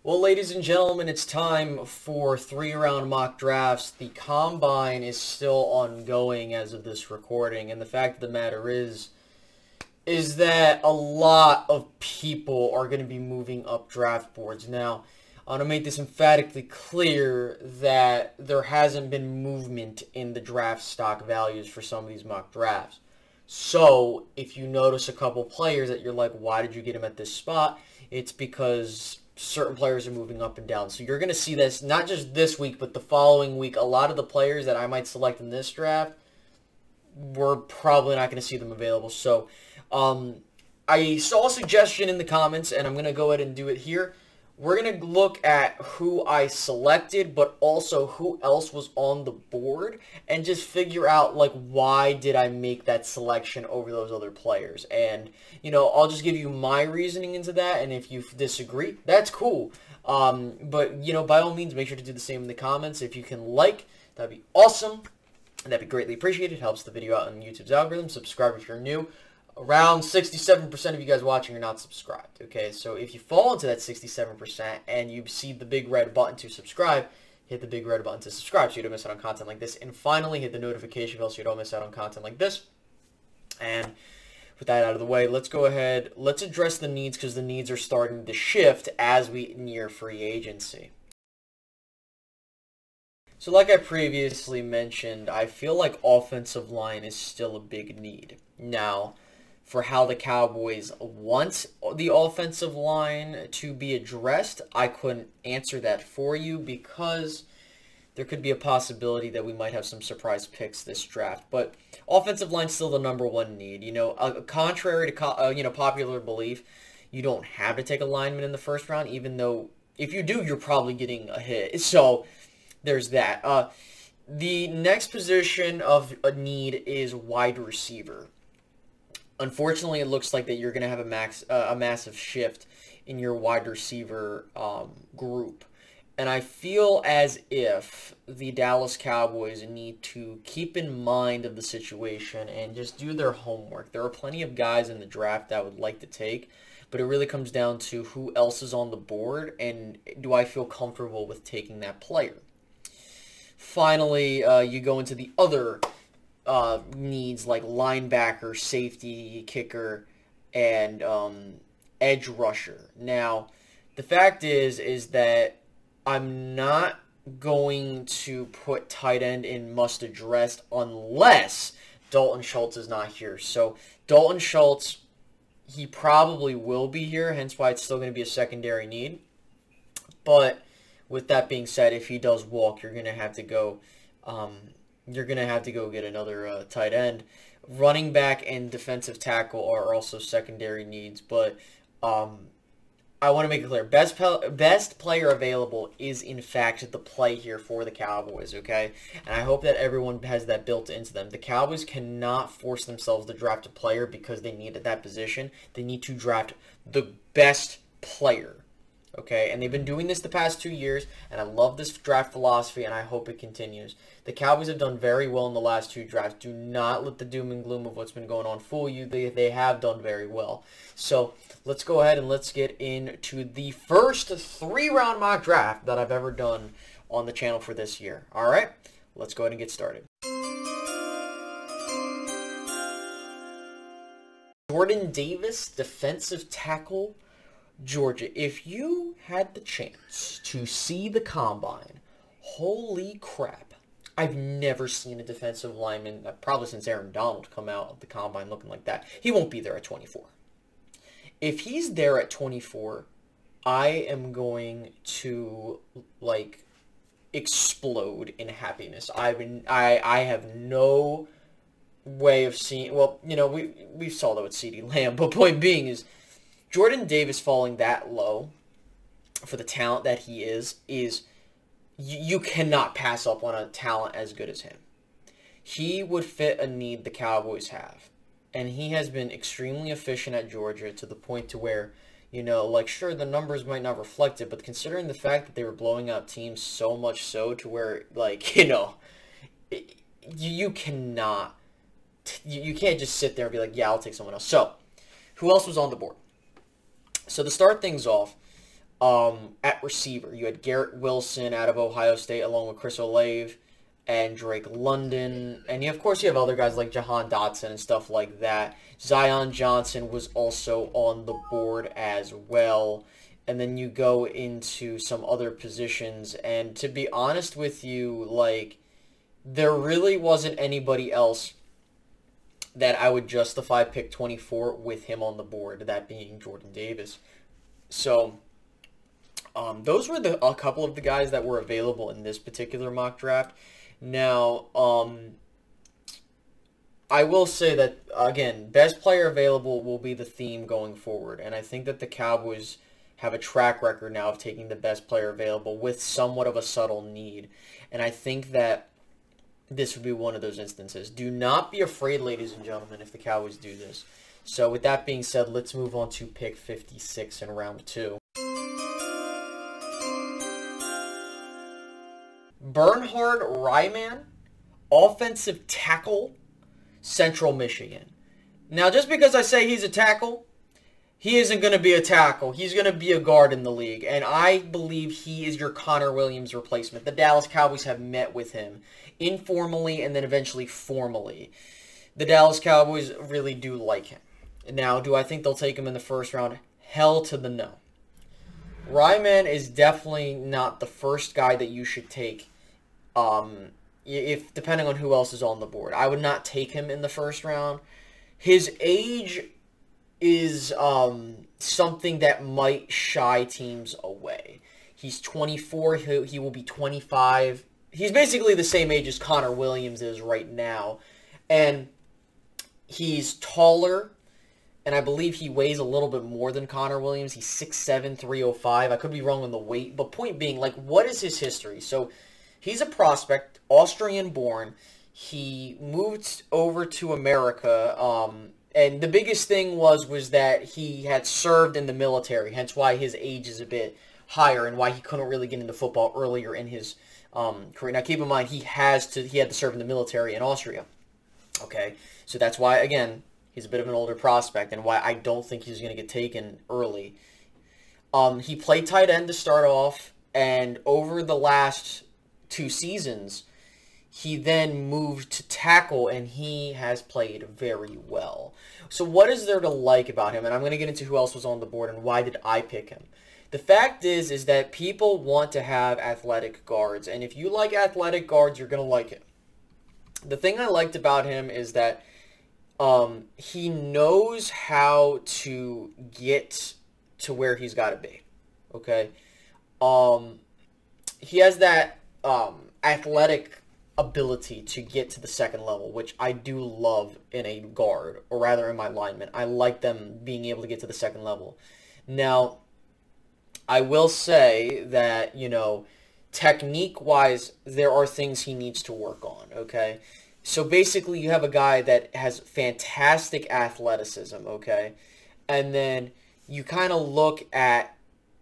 Well, ladies and gentlemen, it's time for 3-round mock drafts. The Combine is still ongoing as of this recording, and the fact of the matter is that a lot of people are going to be moving up draft boards. Now, I want to make this emphatically clear that there hasn't been movement in the draft stock values for some of these mock drafts. So, if you notice a couple players that you're like, why did you get him at this spot? It's because certain players are moving up and down. So you're going to see this not just this week, but the following week. A lot of the players that I might select in this draft, we're probably not going to see them available. So I saw a suggestion in the comments, and I'm going to go ahead and do it here. We're going to look at who I selected, but also who else was on the board, and just figure out, like, why did I make that selection over those other players. And, you know, I'll just give you my reasoning into that, and if you disagree, that's cool. But, you know, by all means, make sure to do the same in the comments. If you can like, that'd be awesome, and that'd be greatly appreciated. It helps the video out on YouTube's algorithm. Subscribe if you're new. Around 67% of you guys watching are not subscribed, okay? So if you fall into that 67% and you see the big red button to subscribe, hit the big red button to subscribe so you don't miss out on content like this. And finally, hit the notification bell so you don't miss out on content like this. And with that out of the way, let's go ahead. Let's address the needs, because the needs are starting to shift as we near free agency. So like I previously mentioned, I feel like offensive line is still a big need. Now, for how the Cowboys want the offensive line to be addressed, I couldn't answer that for you because there could be a possibility that we might have some surprise picks this draft. But offensive line is still the #1 need. You know, contrary to you know, popular belief, you don't have to take a lineman in the first round, even though if you do, you're probably getting a hit. So there's that. The next position of a need is wide receiver. Unfortunately, it looks like that you're going to have a massive shift in your wide receiver group. And I feel as if the Dallas Cowboys need to keep in mind of the situation and just do their homework. There are plenty of guys in the draft that I would like to take, but it really comes down to who else is on the board and do I feel comfortable with taking that player. Finally, you go into the other needs like linebacker, safety, kicker, and edge rusher. Now, the fact is that I'm not going to put tight end in must address unless Dalton Schultz is not here. So Dalton Schultz, he probably will be here, hence why it's still going to be a secondary need. But with that being said, if he does walk, you're going to have to go get another tight end. Running back and defensive tackle are also secondary needs, but I want to make it clear. Best player available is, in fact, the play here for the Cowboys, okay? And I hope that everyone has that built into them. The Cowboys cannot force themselves to draft a player because they need at that position. They need to draft the best player. Okay, and they've been doing this the past 2 years, and I love this draft philosophy, and I hope it continues. The Cowboys have done very well in the last 2 drafts. Do not let the doom and gloom of what's been going on fool you. They have done very well. So let's go ahead and let's get into the first 3-round mock draft that I've ever done on the channel for this year. All right, let's go ahead and get started. Jordan Davis, defensive tackle, Georgia. If you had the chance to see the Combine, holy crap. I've never seen a defensive lineman, probably since Aaron Donald, come out of the Combine looking like that. He won't be there at 24. If he's there at 24, I am going to, like, explode in happiness. I have no way of seeing, well, you know, we saw that with CeeDee Lamb, but point being is, Jordan Davis falling that low for the talent that he is you cannot pass up on a talent as good as him. He would fit a need the Cowboys have. And he has been extremely efficient at Georgia to the point to where, you know, like, sure, the numbers might not reflect it, but considering the fact that they were blowing out teams so much so to where, like, you know, you cannot, you can't just sit there and be like, yeah, I'll take someone else. So, who else was on the board? So to start things off, At receiver, you had Garrett Wilson out of Ohio State along with Chris Olave and Drake London. And of course you have other guys like Jahan Dotson and stuff like that. Zion Johnson was also on the board as well. And then you go into some other positions. And to be honest with you, like, there really wasn't anybody else that I would justify pick 24 with him on the board, that being Jordan Davis. So those were a couple of the guys that were available in this particular mock draft. Now, I will say that, again, best player available will be the theme going forward. And I think that the Cowboys have a track record now of taking the best player available with somewhat of a subtle need. And I think that this would be one of those instances. Do not be afraid, ladies and gentlemen, if the Cowboys do this. So with that being said, let's move on to pick 56 in round 2. Bernhard Raimann, offensive tackle, Central Michigan. Now, just because I say he's a tackle, he isn't going to be a tackle. He's going to be a guard in the league, and I believe he is your Connor Williams replacement. The Dallas Cowboys have met with him informally and then eventually formally. The Dallas Cowboys really do like him. Now, do I think they'll take him in the first round? Hell to the no. Raimann is definitely not the first guy that you should take, if depending on who else is on the board. I would not take him in the first round. His age is something that might shy teams away. He's 24. He will be 25. He's basically the same age as Connor Williams is right now. And he's taller. And I believe he weighs a little bit more than Connor Williams. He's 6'7", 305. I could be wrong on the weight. But point being, like, what is his history? So he's a prospect, Austrian-born. He moved over to America. And the biggest thing was that he had served in the military. Hence why his age is a bit higher and why he couldn't really get into football earlier in his career. Now, keep in mind, he had to serve in the military in Austria. Okay? So that's why, again, he's a bit of an older prospect and why I don't think he's going to get taken early. He played tight end to start off, and over the last 2 seasons, he then moved to tackle, and he has played very well. So what is there to like about him? And I'm going to get into who else was on the board and why did I pick him. The fact is that people want to have athletic guards, and if you like athletic guards, you're going to like him. The thing I liked about him is that he knows how to get to where he's got to be. Okay? He has that athletic ability to get to the second level, which I do love in a guard, or rather in my linemen. I like them being able to get to the second level. Now, I will say that, technique-wise, there are things he needs to work on, okay? So basically, you have a guy that has fantastic athleticism, okay? And then you kind of look at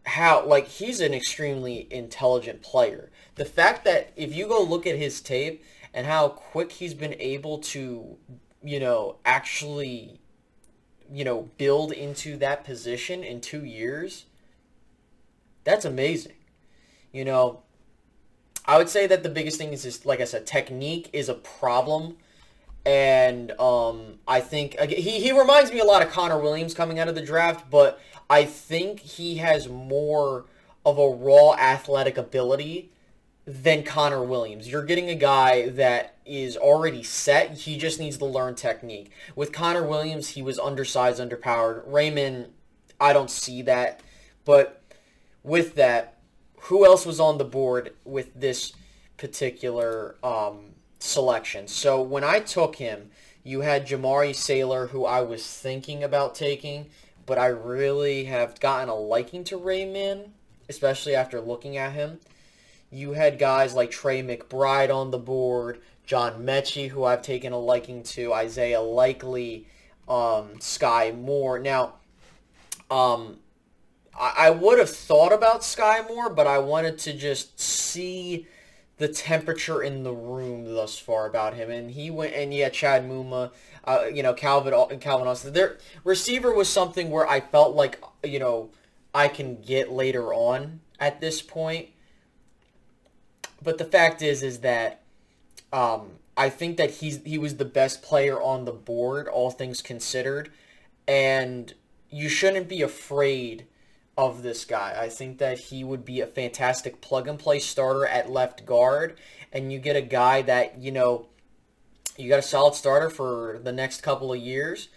how, like, he's an extremely intelligent player. The fact that if you go look at his tape and how quick he's been able to, actually, build into that position in 2 years, that's amazing. I would say that the biggest thing is just, like I said, technique is a problem. And I think, again, he reminds me a lot of Connor Williams coming out of the draft, but I think he has more of a raw athletic ability than Connor Williams. You're getting a guy that is already set. He just needs to learn technique. With Connor Williams, he was undersized, underpowered. Raimann, I don't see that. But with that, who else was on the board with this particular selection? So when I took him, you had Jamari Saylor, who I was thinking about taking, but I really have gotten a liking to Raimann, especially after looking at him. You had guys like Trey McBride on the board, John Mechie, who I've taken a liking to, Isaiah Likely, Skye Moore. Now, I would have thought about Skye Moore, but I wanted to just see the temperature in the room thus far about him. And he went, and yeah, Chad Muma, Calvin Austin. Their receiver was something where I felt like, I can get later on at this point. But the fact is that I think that he was the best player on the board, all things considered, and you shouldn't be afraid of this guy. I think that he would be a fantastic plug-and-play starter at left guard, and you get a guy that, you know, you got a solid starter for the next couple of years,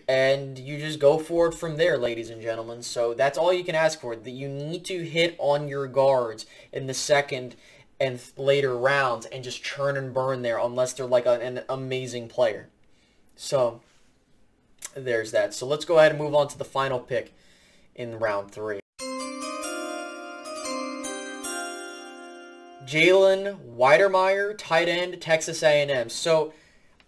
and you just go forward from there, ladies and gentlemen. So that's all you can ask for. That you need to hit on your guards in the second and later rounds and just churn and burn there unless they're like an amazing player. So there's that. So let's go ahead and move on to the final pick in round 3. Jalen Weidermeier, tight end, Texas A&M. So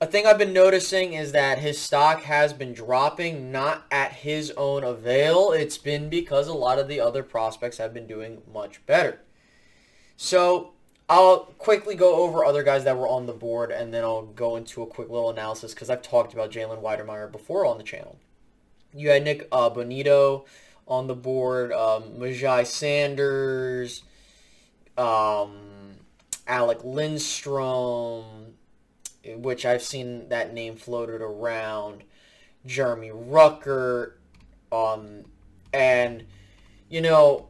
a thing I've been noticing is that his stock has been dropping, not at his own avail. It's been because a lot of the other prospects have been doing much better. So I'll quickly go over other guys that were on the board, and then I'll go into a quick little analysis because I've talked about Jalen Weidermeier before on the channel. You had Nick Bonito on the board, Majai Sanders, Alec Lindstrom, which I've seen that name floated around, Jeremy Rucker, and, you know,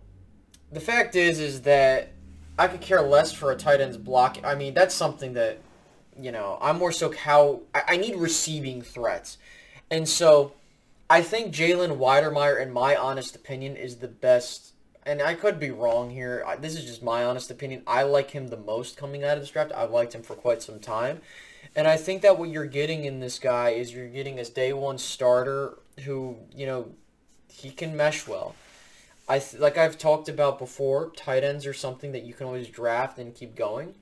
the fact is that I could care less for a tight end's block. I mean, that's something that, you know, I'm more so I need receiving threats. And so I think Jalen Weidermeier, in my honest opinion, is the best. And I could be wrong here. This is just my honest opinion. I like him the most coming out of this draft. I've liked him for quite some time. And I think that what you're getting in this guy is you're getting a day one starter who, you know, he can mesh well. Like I've talked about before, tight ends are something that you can always draft and keep going.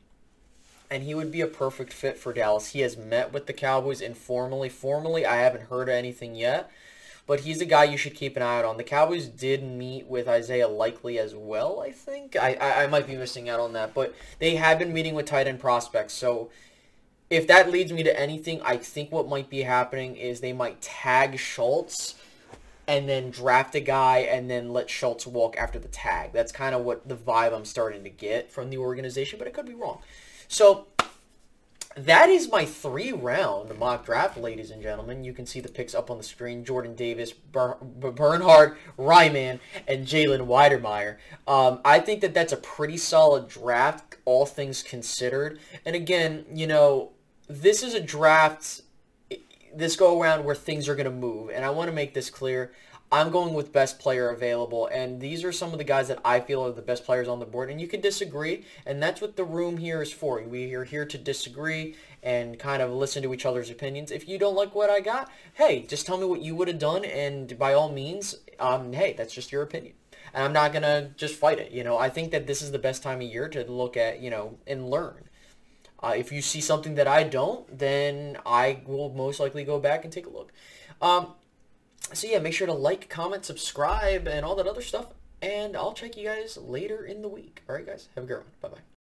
And he would be a perfect fit for Dallas. He has met with the Cowboys informally. Formally, I haven't heard anything yet. But he's a guy you should keep an eye out on. The Cowboys did meet with Isaiah Likely as well, I think. I might be missing out on that. But they have been meeting with tight end prospects. So if that leads me to anything, I think what might be happening is they might tag Schultz and then draft a guy and then let Schultz walk after the tag. That's kind of what the vibe I'm starting to get from the organization, but I could be wrong. So that is my 3-round mock draft, ladies and gentlemen. You can see the picks up on the screen. Jordan Davis, Bernhard Ryman, and Jalen Weidermeier. I think that that's a pretty solid draft, all things considered. And again, you know, this is a draft this go around where things are going to move, and I want to make this clear. I'm going with best player available, and these are some of the guys that I feel are the best players on the board, and you can disagree, and that's what the room here is for. We are here to disagree and kind of listen to each other's opinions. If you don't like what I got, hey, just tell me what you would have done, and by all means, hey, that's just your opinion. And I'm not going to just fight it. You know, I think that this is the best time of year to look at, you know, and learn. If you see something that I don't, then I will most likely go back and take a look. So yeah, make sure to like, comment, subscribe, and all that other stuff. And I'll check you guys later in the week. All right, guys. Have a good one. Bye-bye.